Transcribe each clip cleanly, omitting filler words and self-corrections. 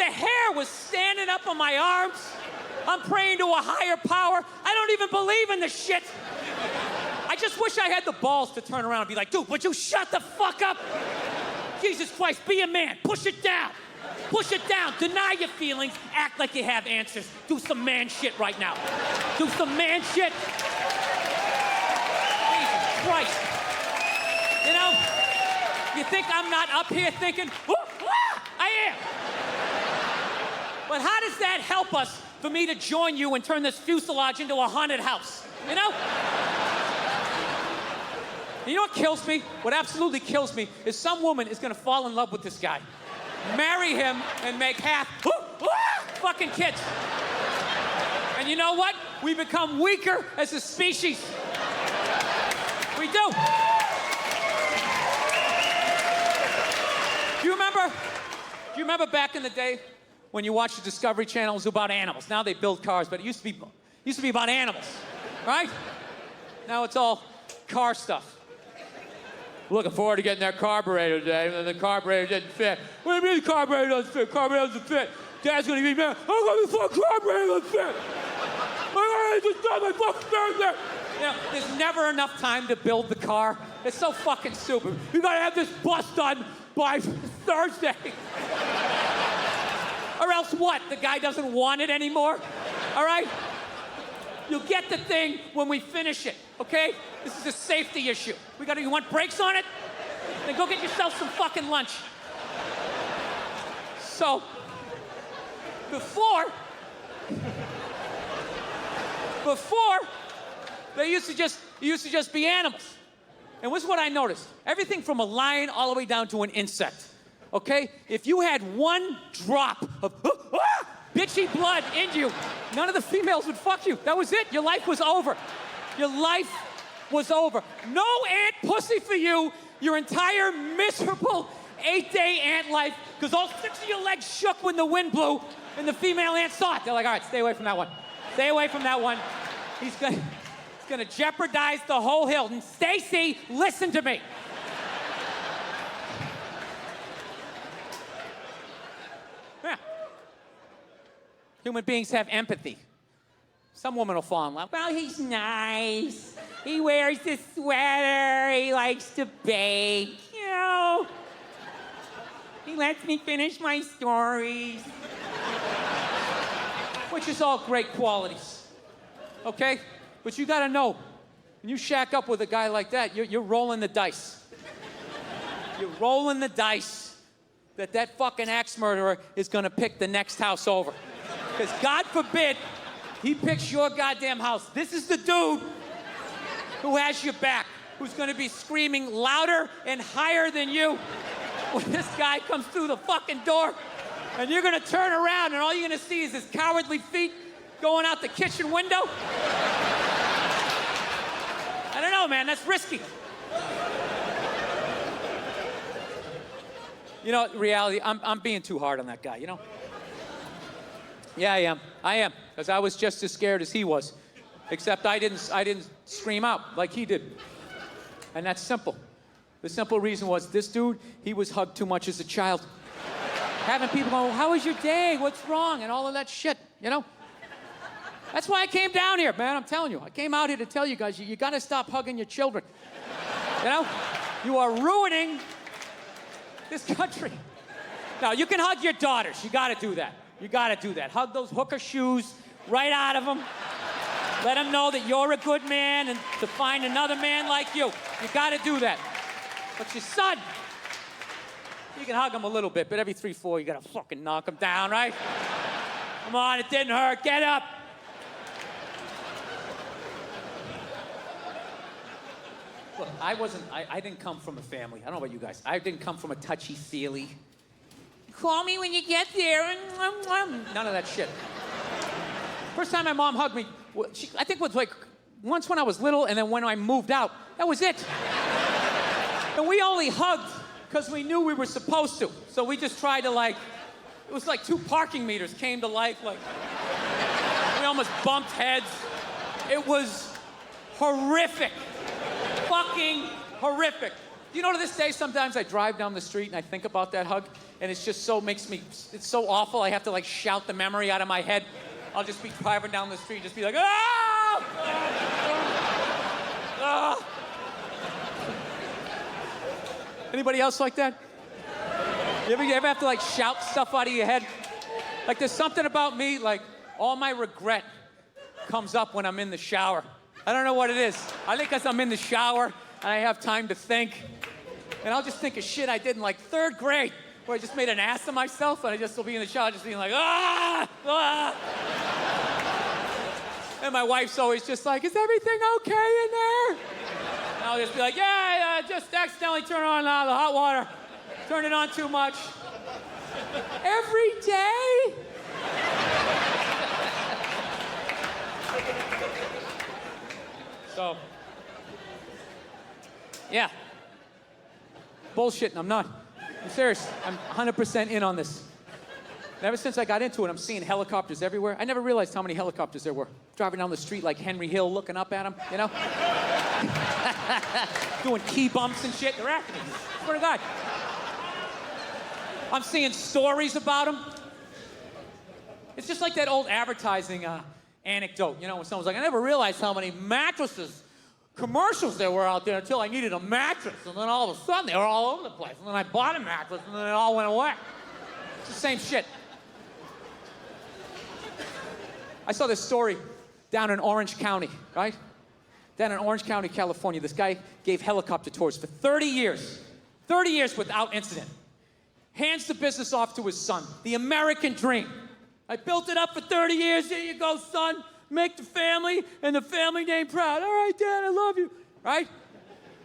The hair was standing up on my arms. I'm praying to a higher power. I don't even believe in this shit. I just wish I had the balls to turn around and be like, dude, would you shut the fuck up? Jesus Christ, be a man. Push it down. Push it down. Deny your feelings. Act like you have answers. Do some man shit right now. Do some man shit. Jesus Christ. You know, you think I'm not up here thinking, I am. But how does that help us for me to join you and turn this fuselage into a haunted house? You know? You know what kills me? What absolutely kills me is some woman is gonna fall in love with this guy, marry him, and make half fucking kids. And you know what? We become weaker as a species. We do. Do you remember back in the day when you watched the Discovery Channel? It was about animals. Now they build cars, but it used to be about animals, right? Now it's all car stuff. Looking forward to getting that carburetor today, and the carburetor didn't fit. What do you mean the carburetor doesn't fit? Carburetor doesn't fit. Dad's gonna be mad. How come the fucking carburetor doesn't fit? I just got my fucking Thursday. You know, there's never enough time to build the car. It's so fucking stupid. You gotta have this bus done by Thursday. Or else what? The guy doesn't want it anymore? All right? You'll get the thing when we finish it, okay? This is a safety issue. You want brakes on it? Then go get yourself some fucking lunch. So, before, they used to just be animals. And this is what I noticed. Everything from a lion all the way down to an insect, okay? If you had one drop of bitchy blood in you, none of the females would fuck you. That was it. Your life was over. Your life was over. No ant pussy for you your entire miserable 8-day ant life, because all 6 of your legs shook when the wind blew and the female ants saw it. They're like, all right, stay away from that one. Stay away from that one. He's gonna jeopardize the whole hill. And Stacy, listen to me. Yeah. Human beings have empathy. Some woman will fall in love. Well, he's nice. He wears this sweater. He likes to bake. You know. He lets me finish my stories. Which is all great qualities. Okay? But you gotta know, when you shack up with a guy like that, you're rolling the dice. You're rolling the dice that fucking axe murderer is gonna pick the next house over. Because God forbid he picks your goddamn house. This is the dude who has your back, who's gonna be screaming louder and higher than you when this guy comes through the fucking door. And you're gonna turn around and all you're gonna see is his cowardly feet going out the kitchen window. I don't know, man, that's risky. You know, reality, I'm being too hard on that guy, you know? Yeah, I am, because I was just as scared as he was, except I didn't scream out like he did. And that's simple. The simple reason was this dude, he was hugged too much as a child. Having people go, how was your day? What's wrong? And all of that shit, you know? That's why I came down here, man, I'm telling you. I came out here to tell you guys, you gotta stop hugging your children. You know? You are ruining this country. Now, you can hug your daughters. You gotta do that. You gotta do that. Hug those hooker shoes right out of them. Let them know that you're a good man and to find another man like you. You gotta do that. But your son, you can hug him a little bit, but every 3-4, you gotta fucking knock him down, right? Come on, it didn't hurt. Get up. Look, I didn't come from a family. I don't know about you guys. I didn't come from a touchy-feely. Call me when you get there. None of that shit. First time my mom hugged me, I think it was like once when I was little, and then when I moved out. That was it. And we only hugged because we knew we were supposed to. So we just tried to it was like 2 parking meters came to life. Like, we almost bumped heads. It was horrific. Fucking horrific. You know, to this day, sometimes I drive down the street and I think about that hug. and it's just so it's so awful. I have to like shout the memory out of my head. I'll just be driving down the street, just be like, ah! Ah! Anybody else like that? You ever have to like shout stuff out of your head? Like there's something about me, like all my regret comes up when I'm in the shower. I don't know what it is. I think because I'm in the shower and I have time to think. And I'll just think of shit I did in like 3rd grade where I just made an ass of myself and I just will be in the shower just being like, ah, ah. And my wife's always just like, is everything okay in there? And I'll just be like, yeah, just accidentally turn on the hot water. Turn it on too much. Every day? So, yeah. Bullshitting, I'm not. I'm serious. I'm 100% in on this. And ever since I got into it, I'm seeing helicopters everywhere. I never realized how many helicopters there were. Driving down the street like Henry Hill, looking up at them, you know? Doing key bumps and shit. They're after me. Swear to God. I'm seeing stories about them. It's just like that old advertising anecdote, you know, when someone's like, I never realized how many commercials there were out there until I needed a mattress, and then all of a sudden they were all over the place, and then I bought a mattress, and then it all went away. It's the same shit. I saw this story down in Orange County, right? Down in Orange County, California, this guy gave helicopter tours for 30 years. 30 years without incident. Hands the business off to his son. The American dream. I built it up for 30 years. Here you go, son. Make the family and the family name proud. All right, Dad, I love you. Right?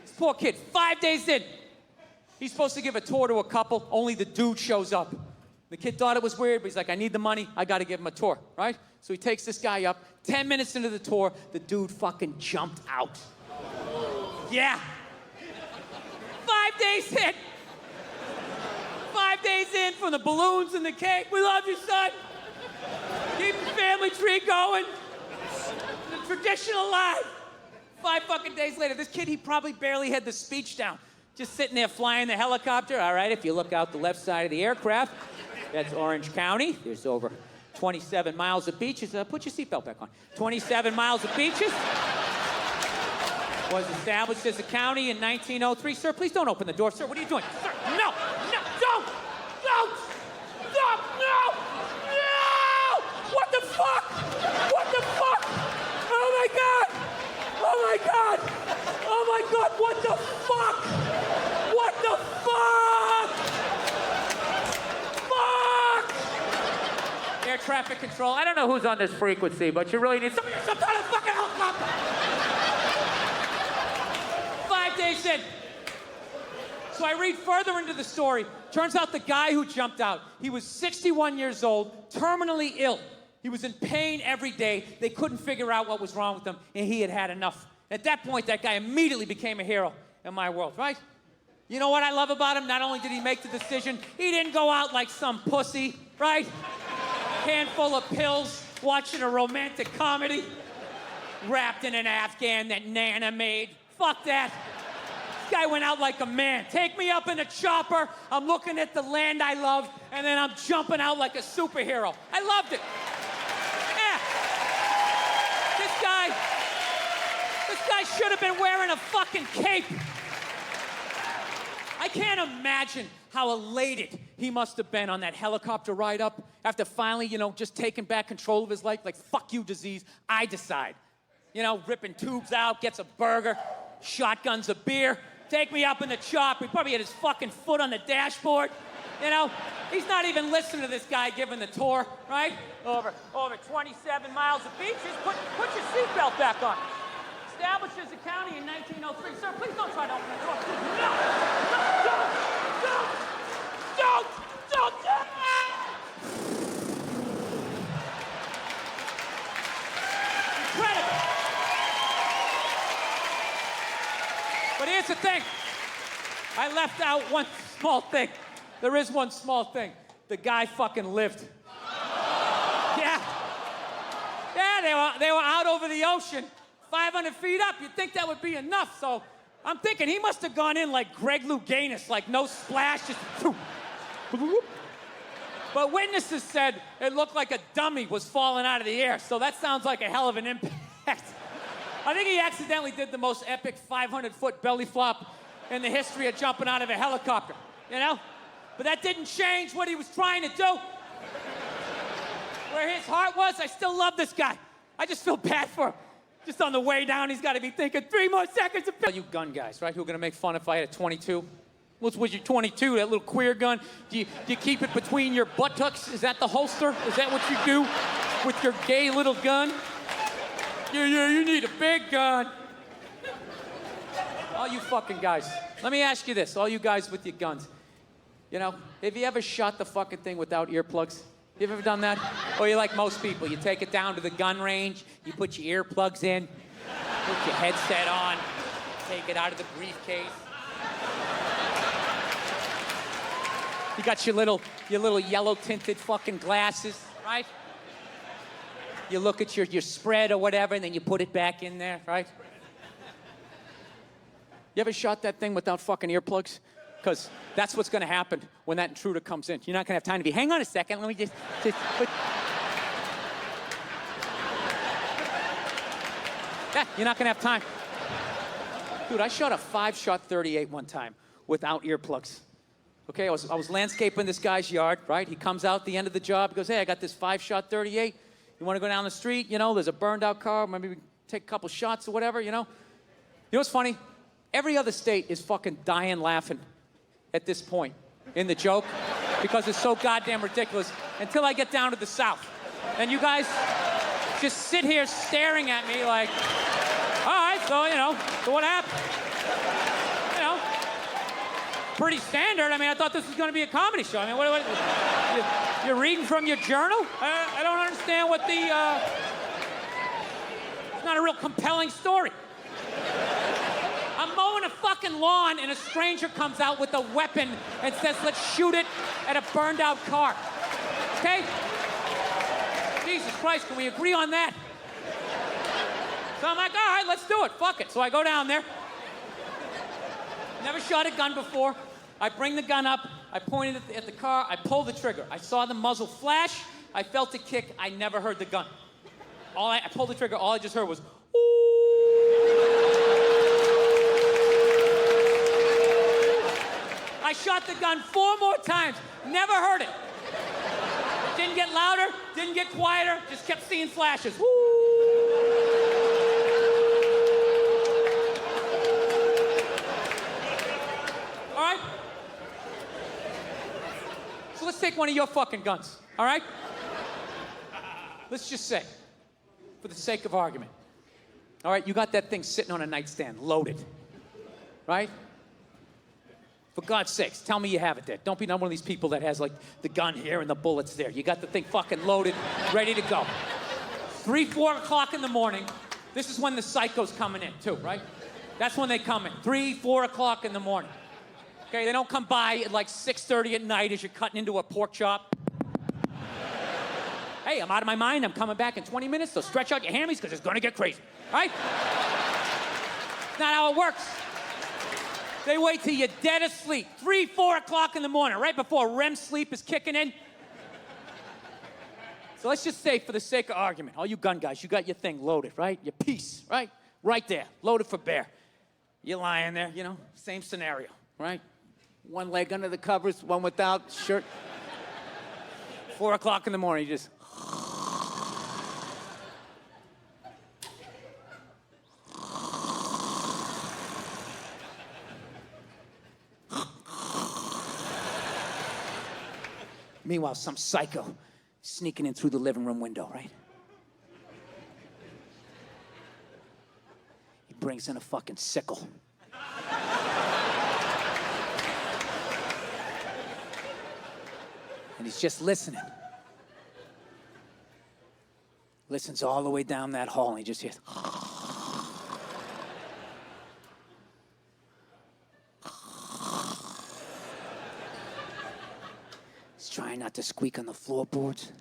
This poor kid, 5 days in. He's supposed to give a tour to a couple. Only the dude shows up. The kid thought it was weird, but he's like, I need the money. I got to give him a tour. Right? So he takes this guy up. 10 minutes into the tour, the dude fucking jumped out. Yeah. 5 days in. 5 days in from the balloons and the cake. We love you, son. Keep the family tree going. The tradition alive. 5 fucking days later, this kid, he probably barely had the speech down. Just sitting there flying the helicopter. All right, if you look out the left side of the aircraft, that's Orange County. There's over 27 miles of beaches. Put your seatbelt back on. 27 miles of beaches. Was established as a county in 1903. Sir, please don't open the door. Sir, what are you doing? Sir, no, don't, stop, no, what the fuck? What the fuck? Oh my God, oh my God, oh my God, what the fuck? What the fuck? Fuck! Air traffic control, I don't know who's on this frequency, but you really need some kind of fucking helicopter. 5 days in. So I read further into the story. Turns out the guy who jumped out, he was 61 years old, terminally ill. He was in pain every day. They couldn't figure out what was wrong with him, and he had had enough. At that point, that guy immediately became a hero in my world, right? You know what I love about him? Not only did he make the decision, he didn't go out like some pussy, right? Handful of pills, watching a romantic comedy, wrapped in an Afghan that Nana made. Fuck that. This guy went out like a man. Take me up in a chopper. I'm looking at the land I love, and then I'm jumping out like a superhero. I loved it. Yeah. This guy should have been wearing a fucking cape. I can't imagine how elated he must have been on that helicopter ride up after finally, just taking back control of his life. Like, fuck you, disease. I decide. Ripping tubes out, gets a burger, shotguns a beer. Take me up in the chop. He probably had his fucking foot on the dashboard. He's not even listening to this guy giving the tour, right? Over 27 miles of beaches. Put your seatbelt back on. Established as a county in 1903. Sir, please don't try to open the door. No! Don't! Incredible. But here's the thing. I left out one small thing. There is one small thing. The guy fucking lived. Yeah, they were out over the ocean, 500 feet up. You'd think that would be enough. So I'm thinking he must have gone in like Greg Louganis, like no splash, just poof. But witnesses said it looked like a dummy was falling out of the air, so that sounds like a hell of an impact. I think he accidentally did the most epic 500-foot belly flop in the history of jumping out of a helicopter, you know? But that didn't change what he was trying to do. Where his heart was, I still love this guy. I just feel bad for him. Just on the way down, he's got to be thinking 3 more seconds of... All you gun guys, right, who are going to make fun if I had a 22? What's with your 22, that little queer gun? Do you keep it between your buttocks? Is that the holster? Is that what you do with your gay little gun? Yeah, you need a big gun. All you fucking guys, let me ask you this, all you guys with your guns. You know, have you ever shot the fucking thing without earplugs? You ever done that? Or you like most people, you take it down to the gun range, you put your earplugs in, put your headset on, take it out of the briefcase. You got your little yellow tinted fucking glasses, right? You look at your spread or whatever, and then you put it back in there, right? You ever shot that thing without fucking earplugs? Because that's what's going to happen when that intruder comes in. You're not going to have time to be, hang on a second, let me just yeah, you're not going to have time. Dude, I shot a 5-shot 38 one time without earplugs. Okay, I was landscaping this guy's yard, right? He comes out at the end of the job, he goes, hey, I got this 5-shot 38. You want to go down the street? You know, there's a burned out car, maybe we can take a couple shots or whatever, you know? You know what's funny? Every other state is fucking dying laughing at this point in the joke because it's so goddamn ridiculous until I get down to the South. And you guys just sit here staring at me like, all right, so, you know, so what happened? You know, pretty standard. I mean, I thought this was going to be a comedy show. I mean, what you're reading from your journal? I don't understand what the, it's not a real compelling story. I'm mowing a fucking lawn and a stranger comes out with a weapon and says, let's shoot it at a burned out car. Okay? Jesus Christ, can we agree on that? So I'm like, all right, let's do it. Fuck it. So I go down there. Never shot a gun before. I bring the gun up. I point it at the car. I pull the trigger. I saw the muzzle flash. I felt a kick. I never heard the gun. I pulled the trigger. All I just heard was, I shot the gun 4 more times, never heard it. Didn't get louder, didn't get quieter, just kept seeing flashes. Woo! All right? So let's take one of your fucking guns, all right? Let's just say, for the sake of argument, all right, you got that thing sitting on a nightstand, loaded, right? For God's sakes, tell me you have it there. Don't be one of these people that has like the gun here and the bullets there. You got the thing fucking loaded, ready to go. 3, 4 o'clock in the morning. This is when the psycho's coming in too, right? That's when they come in, 3, 4 o'clock in the morning. Okay, they don't come by at like 6:30 at night as you're cutting into a pork chop. Hey, I'm out of my mind. I'm coming back in 20 minutes, so stretch out your hammies because it's gonna get crazy, right? Not how it works. They wait till you're dead asleep, 3, 4 o'clock in the morning, right before REM sleep is kicking in. So let's just say, for the sake of argument, all you gun guys, you got your thing loaded, right? Your piece, right? Right there, loaded for bear. You're lying there, you know, same scenario, right? One leg under the covers, one without, shirt. 4 o'clock in the morning, you just... Meanwhile, some psycho sneaking in through the living room window, right? He brings in a fucking sickle. And he's just listening. Listens all the way down that hall, and he just hears... Trying not to squeak on the floorboards.